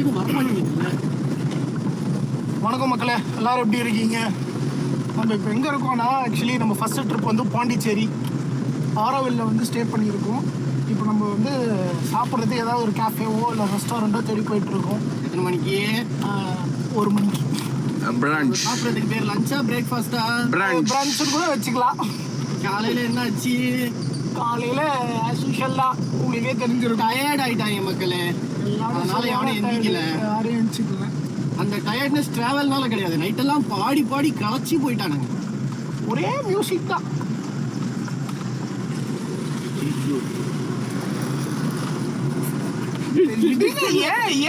டக்குன்னு வரமாட்டேங்குது. வணக்கம் மக்களே, எல்லாரும் எப்படி இருக்கீங்க? நம்ம இப்போ எங்கே இருக்கோம்னா, ஆக்சுவலி நம்ம ஃபஸ்ட்டு ட்ரிப் வந்து பாண்டிச்சேரி ஆரோவில்ல வந்து ஸ்டே பண்ணியிருக்கோம். இப்போ நம்ம வந்து சாப்பிட்றதுக்கு ஏதாவது ஒரு கேஃபேவோ இல்லை ரெஸ்டாரண்ட்டோ தேடி போயிட்டுருக்கோம். எத்தனை மணிக்கு? 1 மணிக்கு. சாப்பிட்றதுக்கு பேர் லஞ்சா பிரேக்ஃபாஸ்டா? பிரன்ச்சுன்னு கூட வச்சுக்கலாம். காலையில் என்னாச்சு? காலையில் ஆஸ் யூஷுவல் தான், உங்களுக்கே தெரிஞ்சிருக்கும். டயர்ட் ஆகிட்டாங்க மக்களே, அதனால யாரும் எந்திரிக்கல. யாரையும் எந்திரிச்சிக்கல. அந்த டயர்ட்னஸ் ட்ராவல்னால கிடையாது, நைட்டெல்லாம் பாடி பாடி களைச்சி போயிட்டானுங்க. ஒரே மியூசிக் தான்.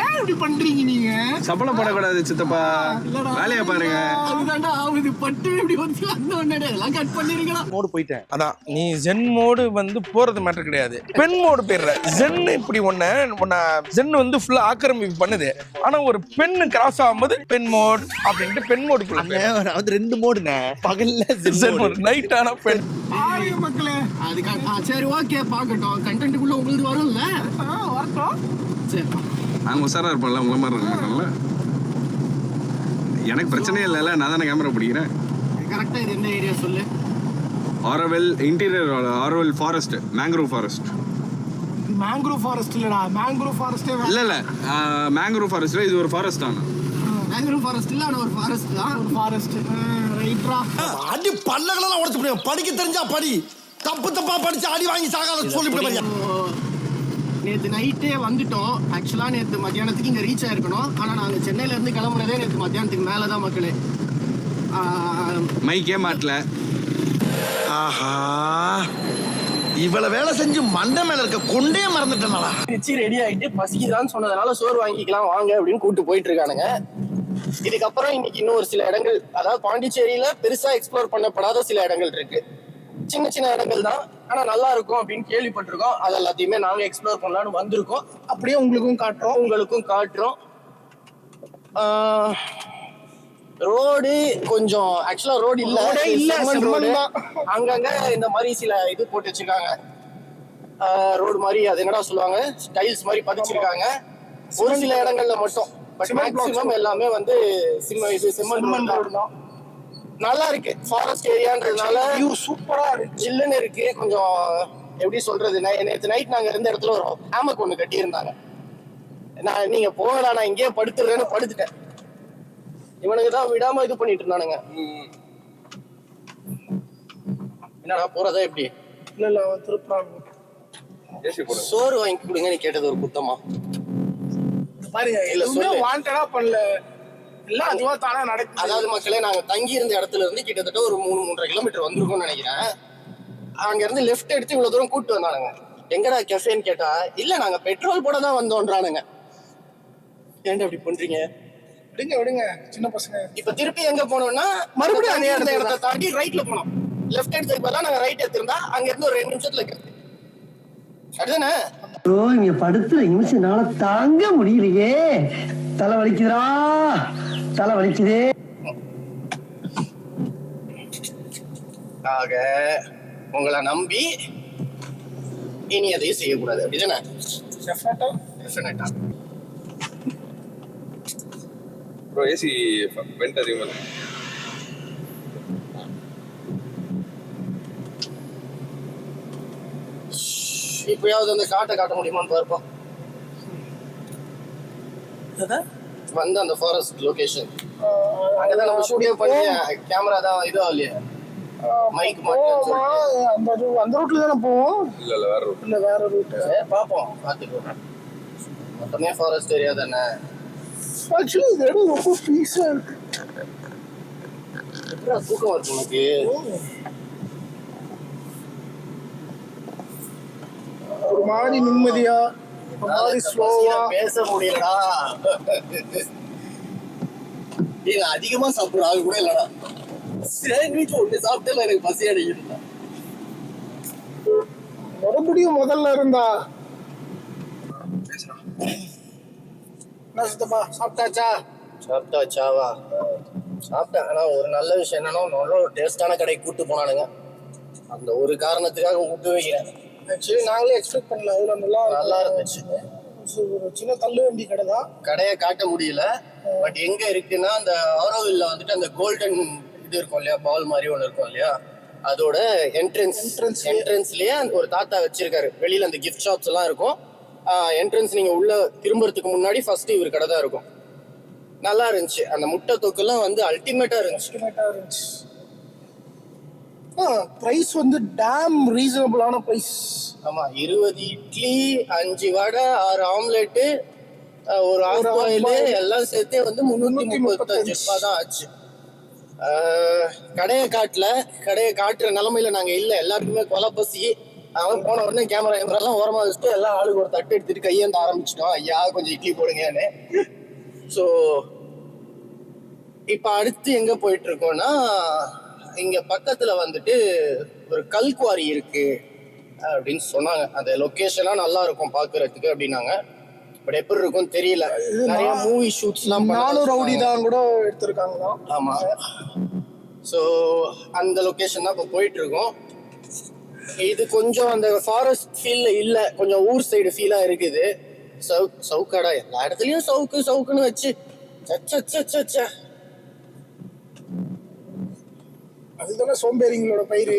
ஏன் இப்படி பண்றீங்க நீங்க? சம்பளம் போடக்கூடாது சித்தப்பா, வேலையை பாருங்க. அதுதான்டா ஆகுது. பட்டு இப்படி வந்து வந்தோடனே எல்லாம் கட் பண்ணிருக்கலாம். மோடு போயிட்டேன். அதான் நீ ஜென் மோடு வந்து போறது மேட்டர் கிடையாது, பெண் மோடு போயிடுற. ஜென் இப்படி ஒன்ன ஜென் வந்து ஃபுல்லா ஆக்கிரமிப்பு பண்ணுது. ஆனா ஒரு பெண்ணு கிராஸ் ஆகும்போது பெண் மோட் அப்படின்ட்டு பெண் மோடுக்குள்ள அது 2 மோடுண்ணே. பகல்ல ஜென் மோடு, நைட் ஆனா பெண். ஆரிய மக்களே, அதுக்காக சரி ஓகே பார்க்கட்டும். கண்டென்ட்டுக்குள்ள உங்களுக்கு வரும்ல? வரட்டும். சரி, நாங்கள் உசாரா இருப்போம்ல, உங்களை மாதிரி இருக்க மாட்டோம்ல. எனக்கு பிரச்சனையே இல்லைல்ல, நான் தானே கேமரா பிடிக்கிறேன். கரெக்டாக இது எந்த ஏரியா சொல்லு? Auroville interior, Auroville forest, mangrove forest. Mangrove forest இல்லடா, மேங்க்ரோவ் ஃபாரஸ்டே இல்லை மேங்க்ரோவ் ஃபாரஸ்ட்ல இது ஒரு ஃபாரஸ்ட் ஆனா. மேங்க்ரோவ் ஃபாரஸ்ட் இல்லை, ஆனால் ஒரு ஃபாரஸ்ட் தான். ஒரு ஃபாரஸ்ட். ரைட்ரா. அடி பல்லகளெல்லாம் உடச்சு போடுவேன். படிக்க தெரிஞ்சா படி, தப்பு தப்பா படிச்சு அடி வாங்கி சாகாத சொல்லிவிட்டு. நேற்று நைட்டே வந்துட்டோம். ஆக்சுவலாக நேற்று மத்தியானத்துக்கு இங்கே ரீச் ஆயிருக்கணும். ஆனால் நாங்கள் சென்னையிலேருந்து கிளம்புனதே நேற்று மத்தியானத்துக்கு மேலே தான் மக்களே. மைக்கே மாட்டல. ஆஹா, இவ்வளவு வேலை செஞ்சு மண்டை மேல இருக்க கொண்டே மறந்துட்டேனாலா. ரிச்சி ரெடி ஆகிட்டு பசிக்குதான்னு சொன்னதுனால சோறு வாங்கிக்கலாம் வாங்க அப்படின்னு கூப்பிட்டு போயிட்டு இருக்கானுங்க. இதுக்கப்புறம் இன்னைக்கு இன்னும் ஒரு சில இடங்கள், அதாவது பாண்டிச்சேரியில பெருசா எக்ஸ்ப்ளோர் பண்ணப்படாத சில இடங்கள் இருக்கு. சின்ன சின்ன இடங்கள் தான், ஆனா நல்லா இருக்கும் அப்படின்னு கேள்விப்பட்டிருக்கோம். அது எல்லாத்தையுமே நாங்க எக்ஸ்ப்ளோர் பண்ணலாம்னு வந்திருக்கோம். அப்படியே உங்களுக்கும் காட்டுறோம். ரோடு கொஞ்சம் ஆக்சுவலா ரோடு இல்ல, அங்கங்க இந்த மாதிரி சில இது போட்டு வச்சிருக்காங்க. ரோடு மாதிரி, அது என்னடா சொல்லுவாங்க, டைல்ஸ் மாதிரி பதிச்சிருக்காங்க ஒரு சில இடங்கள்ல மட்டும். பட் மேக்ஸிமம் எல்லாமே வந்து செம்மண் ரோடு தான். நல்லா இருக்கு. ஃபாரஸ்ட் ஏரியான்றதுனால சூப்பரா இருக்கு, ஜில்லுன்னு இருக்கு. கொஞ்சம் எப்படி சொல்றது, நேற்று நைட் நாங்க இருந்த இடத்துல ஒரு ஹேமக் ஒண்ணு கட்டி இருந்தாங்க. நீங்க போகலாம், நான் இங்கேயே படுத்துறேன்னு படுத்துட்டேன். இவனுக்கு தான் விடாம இது பண்ணிட்டு இருந்தானுங்க. என்னடா போறதா எப்படி? இல்ல திருப்புறாங்க. சோறு வாங்கி கொடுங்க நீ கேட்டது ஒரு குத்தமா? பாருங்க, இல்ல சொல்லு. வாண்டடா பண்ணல, எல்லாம் அதுவா தானே நடக்குது. அதாவது மக்களே, நாங்க தங்கி இருந்த இடத்துல இருந்து கிட்டத்தட்ட ஒரு 3-3.5 கிலோமீட்டர் வந்திருக்கோம்னு நினைக்கிறேன். அங்க இருந்து லெஃப்ட் எடுத்து இவ்வளவு தூரம் கூட்டு வந்தானுங்க. எங்கடா கெஃபேன்னு கேட்டா, இல்ல நாங்க பெட்ரோல் போட தான் வந்தோன்றானுங்க. ஏன்டா அப்படி பண்றீங்க? விடுங்க சின்ன பசங்க. இப்ப திருப்பி எங்க போனோம்னா மறுபடியும் அந்த இடத்தை தாண்டி ரைட்ல போனோம். லெஃப்ட் எடுத்துக்கு பதிலா நாங்க ரைட் எடுத்திருந்தா அங்க இருந்து ஒரு 2 நிமிஷத்துல இருக்கு. அதுதானே? இங்க படுத்துற நிமிஷம்னால தாங்க முடியலையே, தலை வலிக்குதுடா, தலை வலிக்குதே. ஆக உங்களை நம்பி இனி அதையும் செய்யக்கூடாது, அப்படிதானே? டெஃபினட்டா. ப்ரோ ஏசி வெண்ட் அதிகமா இருக்கு. இப்பயாவது அந்த காட்ட முடியுமான்னு பார்ப்போம். வந்து அந்த ஃபாரஸ்ட் லொகேஷன் அங்கதான் நம்ம ஸ்டூடியோ பண்ணி கேமரா தான் இதோ இல்லையா, மைக் மட்டும் அந்த ரூட்ல தானே போவோம். இல்ல வேற ரூட். இல்ல வேற ரூட். பாப்போம், பாத்துக்கோ. மொத்தமே ஃபாரஸ்ட் ஏரியா தானே. ஆக்சுவலி இந்த இடம் ரொம்ப பீஸா இருக்கு. தூக்கம் இருக்கு உனக்கு? ஒரு மாதிரி நிம்மதியா, ஒரு மாதிரி ஸ்லோவா பேச முடியலடா. நீங்க அதிகமா சாப்பிடுற ஆள் கூட இல்லடா. சாண்ட்விச் ஒண்ணு சாப்பிட்டு எனக்கு பசி அடிக்கிறா. மறுபடியும் முதல்ல இருந்தா என்ன சித்தப்பா, சாப்பிட்டாச்சாவா? சாப்பிட்டேன். ஆனா ஒரு நல்ல விஷயம் என்னன்னா, நல்ல ஒரு டேஸ்டான கடைக்கு கூட்டு போனானுங்க. அந்த ஒரு காரணத்துக்காக விட்டு வைக்கிறேன். ஆக்சுவலி நாங்களே எக்ஸ்பெக்ட் பண்ணல, அவ்வளோ நல்லா இருந்துச்சு. ஒரு சின்ன தள்ளு வண்டி கடை தான். கடையை காட்ட முடியல. பட் எங்க இருக்குன்னா அந்த ஆரோவில்ல வந்துட்டு அந்த கோல்டன் இது இருக்கும் இல்லையா, பால் மாதிரி ஒன்று இருக்கும் இல்லையா, அதோட என்ட்ரன்ஸ்லயே ஒரு தாத்தா வச்சிருக்காரு. வெளியில அந்த கிஃப்ட் ஷாப்ஸ் எல்லாம் இருக்கும். என்ட்ரன்ஸ் நீங்க உள்ள திரும்புறதுக்கு முன்னாடி ஃபர்ஸ்ட் இவர் கடை தான் இருக்கும். நல்லா இருந்துச்சு. அந்த முட்டை தொக்குலாம் வந்து அல்டிமேட்டா இருந்துச்சு. பிரைஸ் வந்து டேம் ரீசனபிளான பிரைஸ். ஆமா, 20 இட்லி, 5 வடை, 6 ஆம்லெட்டு, ஒரு ஆஃப் பாயில் எல்லாம் சேர்த்தே வந்து 335 ரூபாய் தான் ஆச்சு. கடையை காட்டுற நிலைமையில நாங்க இல்ல. எல்லாருக்குமே கொலை பசி. அவன் போன உடனே கேமரா ஓரமா வச்சுட்டு எல்லாம் ஆளுக்கு ஒரு தட்டு எடுத்துட்டு கையேந்த ஆரம்பிச்சிட்டோம். ஐயா கொஞ்சம் இட்லி போடுங்கன்னு. ஸோ இப்ப அடுத்து எங்க போயிட்டு இருக்கோம்னா, இங்க பக்கத்துல வந்துட்டு ஒரு கல்குவாரி இருக்கு அப்படின்னு சொன்னாங்க. அந்த லொகேஷனா நல்லா இருக்கும் பாக்குறதுக்கு அப்படின்னாங்க. பட் எப்படி இருக்கும் தெரியல. நிறைய மூவி ஷூட்ஸ் எல்லாம் நானும் ரவுடி தான் கூட எடுத்திருக்காங்க. ஆமா. ஸோ அந்த லொகேஷன் தான் இப்போ போயிட்டு இருக்கோம். இது கொஞ்சம் அந்த ஃபாரஸ்ட் ஃபீல்ல இல்ல, கொஞ்சம் ஊர் சைடு ஃபீலா இருக்குது. சவுக்காடா எல்லா இடத்துலயும் சவுக்குன்னு வச்சு அதுதானே சோம்பேறிங்களோட பயிர்.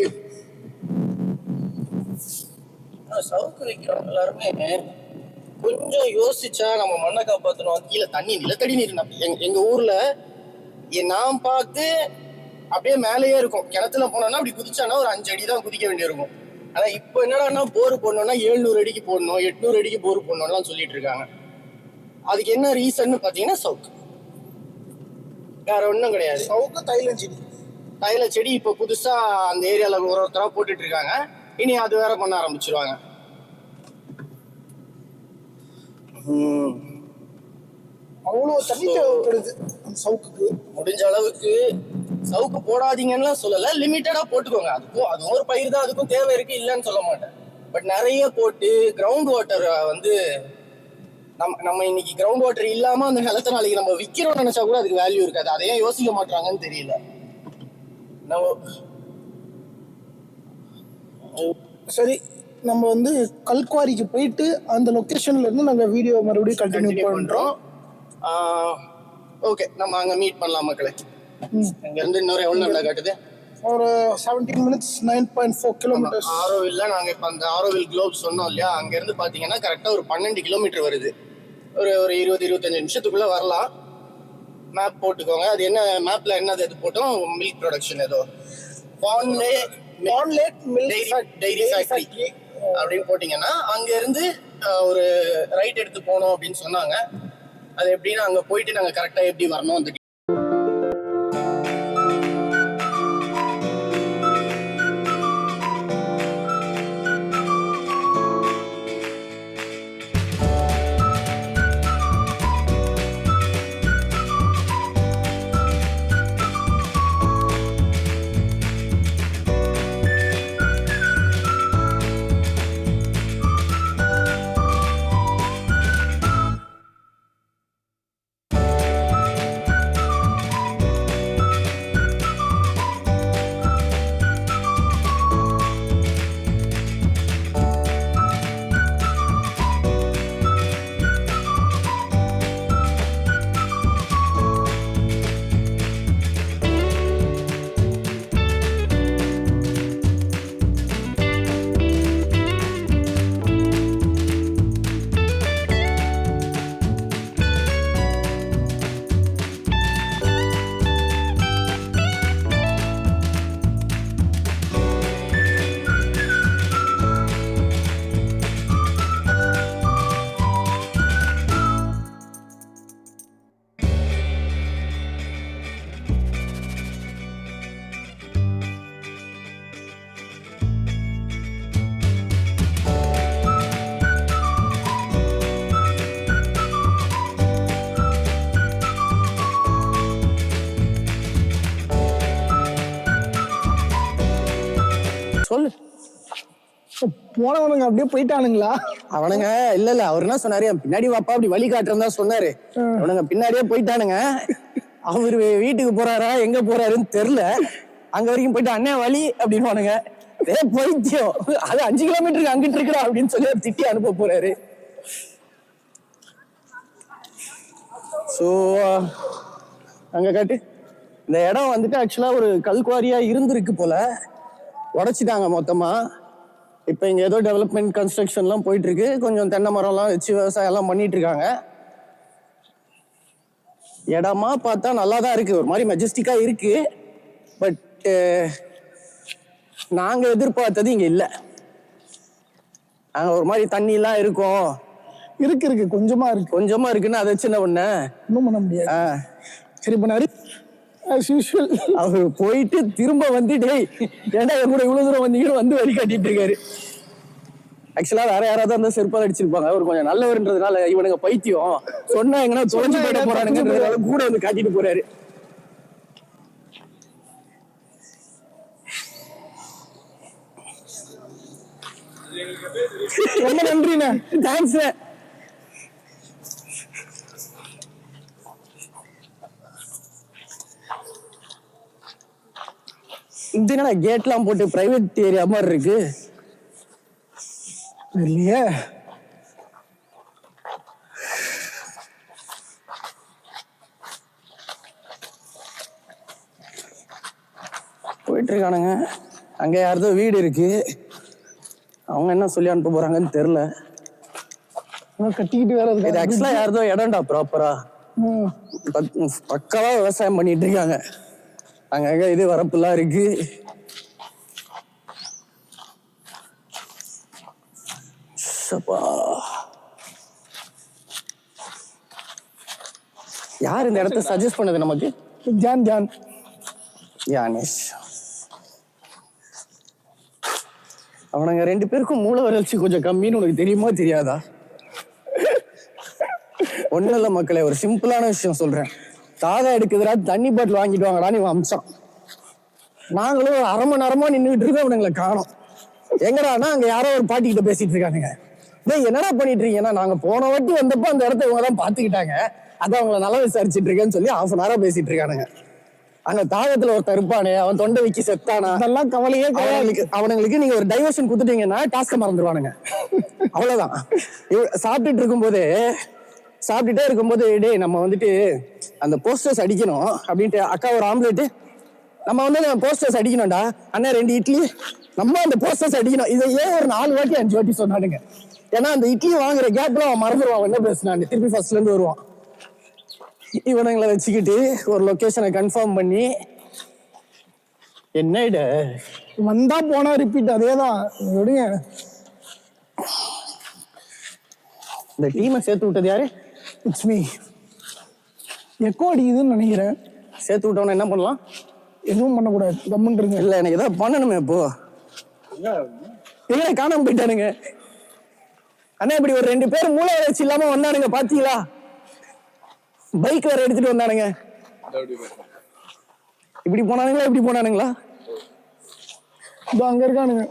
சவுக்கு வைக்கிறோம் எல்லாருமே. கொஞ்சம் யோசிச்சா நம்ம மண்ணை காப்பாற்றணும். கீழே தண்ணி, நிலத்தடி நீர். எங்க ஊர்ல நான் பார்த்து அப்படியே மேலேயே இருக்கும். கிணத்துல போனோம்னா அப்படி குதிச்சானா ஒரு 5 அடி தான் குதிக்க வேண்டியிருக்கும். ஆனா இப்போ என்னடா போர் போடணும்னா 700 அடிக்கு போடணும், 800 அடிக்கு போர் போடணும்லாம் சொல்லிட்டு இருக்காங்க. அதுக்கு என்ன ரீசன் பாத்தீங்கன்னா சவுக்கு, வேற ஒன்றும் கிடையாது. சவுக்கு தைல செடி இப்போ புதுசா அந்த ஏரியால ஒருத்தரா போட்டுட்டு இருக்காங்க. இனி அது வேற பண்ண ஆரம்பிச்சிருவாங்க. அவ்வளோ தண்ணி தேவைப்படுது சவுக்குக்கு. முடிஞ்ச அளவுக்கு சவுக்கு போடாதீங்கன்னு சொல்லல, லிமிட்டடா போட்டுக்கோங்க. அதுவும் ஒரு பயிர் தான், அதுக்கும் தேவை இருக்கு, இல்லைன்னு சொல்ல மாட்டேன். பட் நிறைய போட்டு கிரவுண்ட் வாட்டர் வந்து நம்ம இன்னைக்கு கிரவுண்ட் வாட்டர் இல்லாம அந்த நிலத்தை நாளைக்கு நம்ம விற்கிறோம்னு நினைச்சா கூட அதுக்கு வேல்யூ இருக்காது. அதையே யோசிக்க மாட்டாங்கன்னு தெரியல. சரி, நம்ம வந்து கல்குவாரிக்கு போயிட்டு அந்த லொகேஷன்ல இருந்து நாங்க வீடியோ மறுபடியும் கண்டினியூ பண்றோம். ஓகே, நம்ம அங்க மீட் பண்ணலாம் மக்களே. இங்க இருந்து இன்னொரு எவ்வளவு நேரம் காட்டுது? ஒரு 17 minutes, 9.4 kilometers. ஆரோவில்ல நாங்க இப்ப அந்த ஆரோவில் குளோப் சொன்னோம் இல்லையா, அங்க இருந்து பாத்தீங்கன்னா கரெக்டா ஒரு 12 கிலோமீட்டர் வருது. ஒரு 20-25 நிமிஷத்துக்குள்ள வரலாம். மேப் போட்டுக்கோங்க. அது என்ன மேப்ல என்னது எது போட்டோம்? மில்க் ப்ரொடக்ஷன் ஏதோ டெய்ரி ஃபேக்டரி அப்படின்னு போட்டீங்கன்னா அங்க இருந்து ஒரு ரைட் எடுத்து போனோம் அப்படின்னு சொன்னாங்க. அது எப்படின்னா அங்க போயிட்டு நாங்க கரெக்டா எப்படி வரணும் அந்த சொல்லு. போனவனுங்க அப்படியே போயிட்டானுங்களா? அவனுங்க இல்ல அவர் என்ன சொன்னாரு, பின்னாடி வாப்பா அப்படி வழி காட்டுறதா சொன்னாரு. அவனுங்க பின்னாடியே போயிட்டானுங்க. அவரு வீட்டுக்கு போறாரா எங்க போறாருன்னு தெரியல. அங்க வரைக்கும் போயிட்டு அண்ணே வழி அப்படின்னு போயிட்டியோ, அது 5 கிலோமீட்டருக்கு அங்கிட்டு இருக்கிறா அப்படின்னு சொல்லி திட்டி அனுப்ப போறாரு. ஸோ அங்கே காட்டு. இந்த இடம் வந்துட்டு ஆக்சுவலாக ஒரு கல்குவாரியாக இருந்திருக்கு போல, உடைச்சிட்டாங்க மொத்தமாக. இப்போ இங்கே ஏதோ டெவலப்மெண்ட் கன்ஸ்ட்ரக்ஷன்லாம் போயிட்டுருக்கு. கொஞ்சம் தென்னை மரம்லாம் வச்சு விவசாயம்லாம் பண்ணிட்டு இருக்காங்க. இடமா பார்த்தா நல்லா தான் இருக்குது, ஒரு மாதிரி மெஜஸ்டிக்காக இருக்குது. பட் நாங்கள் எதிர்பார்த்தது இங்கே இல்லை. நாங்கள் ஒரு மாதிரி தண்ணிலாம் இருக்கும், இருக்கு கொஞ்சமா இருக்குன்னு அதை வச்சு என்ன பண்ண ஒன்றும் பண்ண முடியாது. சரி பண்ணாரு as usual. அவர் போயிட்டு திரும்ப வந்துட்டு ஏன்டா என் கூட இவ்வளவு தூரம் வந்தீங்கன்னு வந்து வழி காட்டிட்டு இருக்காரு. ஆக்சுவலா வேற யாராவது அந்த செருப்பால் அடிச்சிருப்பாங்க. அவர் கொஞ்சம் நல்லவர்ன்றதுனால இவனுங்க பைத்தியம் சொன்னா எங்கன்னா தொலைஞ்சு போயிட போறானுங்கன்றதுனால கூட வந்து காட்டிட்டு போறாரு. ரொம்ப நன்றிண்ணே. தேங்க்ஸ். இது என்ன கேட்லாம் போட்டு பிரைவேட் ஏரியா மாதிரி இருக்கு இல்லையே. போயிட்டு இருக்கானுங்க. அங்க யாரதோ வீடு இருக்கு, அவங்க என்ன சொல்லி அனுப்ப போறாங்கன்னு தெரியல. கட்டிக்கிட்டு வேற இது ஆக்சுவலா யாரதோ இடம்டா ப்ராப்பரா பக்காவா விவசாயம் பண்ணிட்டு இருக்காங்க. அங்கங்க இது வரப்புலாம் இருக்கு. யார் இந்த இடத்த சஜஸ்ட் பண்ணது நமக்கு? யானேஷ். அவனுங்க 2 பேருக்கும் மூளை வளர்ச்சி கொஞ்சம் கம்மின்னு உனக்கு தெரியுமா தெரியாதா? ஒன்றும் இல்லை மக்களே, ஒரு சிம்பிளான விஷயம் சொல்றேன். தாதா எடுக்குதுடா தண்ணி பாட்டில் வாங்கிட்டு வாங்கடான்னு இவன் அம்சம். நாங்களும் 1/2 மணி நேரமா நின்றுட்டு இருக்கோம், அவனுங்களை காணோம். எங்கடானா அங்க யாரோ ஒரு பாட்டிக்கிட்ட பேசிட்டு இருக்கானுங்க. டேய் என்னடா பண்ணிட்டு இருக்கீங்கன்னா, நாங்க போன வாட்டி வந்தப்போ அந்த இடத்த இவங்க தான் பாத்துக்கிட்டாங்க, அதான் அவங்கள நல்லா விசாரிச்சுட்டு இருக்கேன்னு சொல்லி 1/2 மணி நேரம் பேசிட்டு இருக்கானுங்க. அங்க தாகத்துல ஒருத்தர் இருப்பானே, அவன் தொண்டை வைக்கி செத்தானா, அதெல்லாம் கவலையே. அவனுங்களுக்கு நீங்க ஒரு டைவர்ஷன் கொடுத்துட்டீங்கன்னா டாஸ்க மறந்துடுவானுங்க. அவ்வளவுதான். சாப்பிட்டுட்டே இருக்கும்போது டேய் நம்ம வந்துட்டு அந்த போஸ்டர்ஸ் அடிக்கணும் அப்படின்ட்டு அக்கா ஒரு ஆம்லேட்டு, நம்ம வந்து போஸ்டர்ஸ் அடிக்கணும்டா அண்ணா 2 இட்லி, நம்ம அந்த போஸ்டர்ஸ் அடிக்கணும். இதை ஏன் ஒரு 4 வாட்டி 5 வாட்டி சொன்னானுங்க. ஏன்னா அந்த இட்லி வாங்குற கேப்ல அவன் மறந்துடுவான் என்ன பேசினான்னு, திருப்பி ஃபர்ஸ்ட்ல இருந்து வருவான். இவனுங்களை வச்சுக்கிட்டு ஒரு லொகேஷனை கன்ஃபார்ம் பண்ணி என்ன வந்தா போனா ரிப்பீட் அதேதான். இந்த டீமை சேர்த்து விட்டது யாரு? It's me. எக்கோ அடிக்குதுன்னு நினைக்கிறேன். சேர்த்து விட்டவன என்ன பண்ணலாம்? எதுவும் பண்ணக்கூடாது, கம்முன்னு இருங்க. இல்லை எனக்கு ஏதாவது பண்ணணுமே. இப்போ எங்க காணாம போயிட்டானுங்க அண்ணா. இப்படி ஒரு 2 பேர் மூளை வளர்ச்சி இல்லாம வந்தானுங்க பாத்தீங்களா? பைக் வேற எடுத்துட்டு வந்தானுங்க. இப்படி போனானுங்களா? இதோ அங்க இருக்கானுங்க.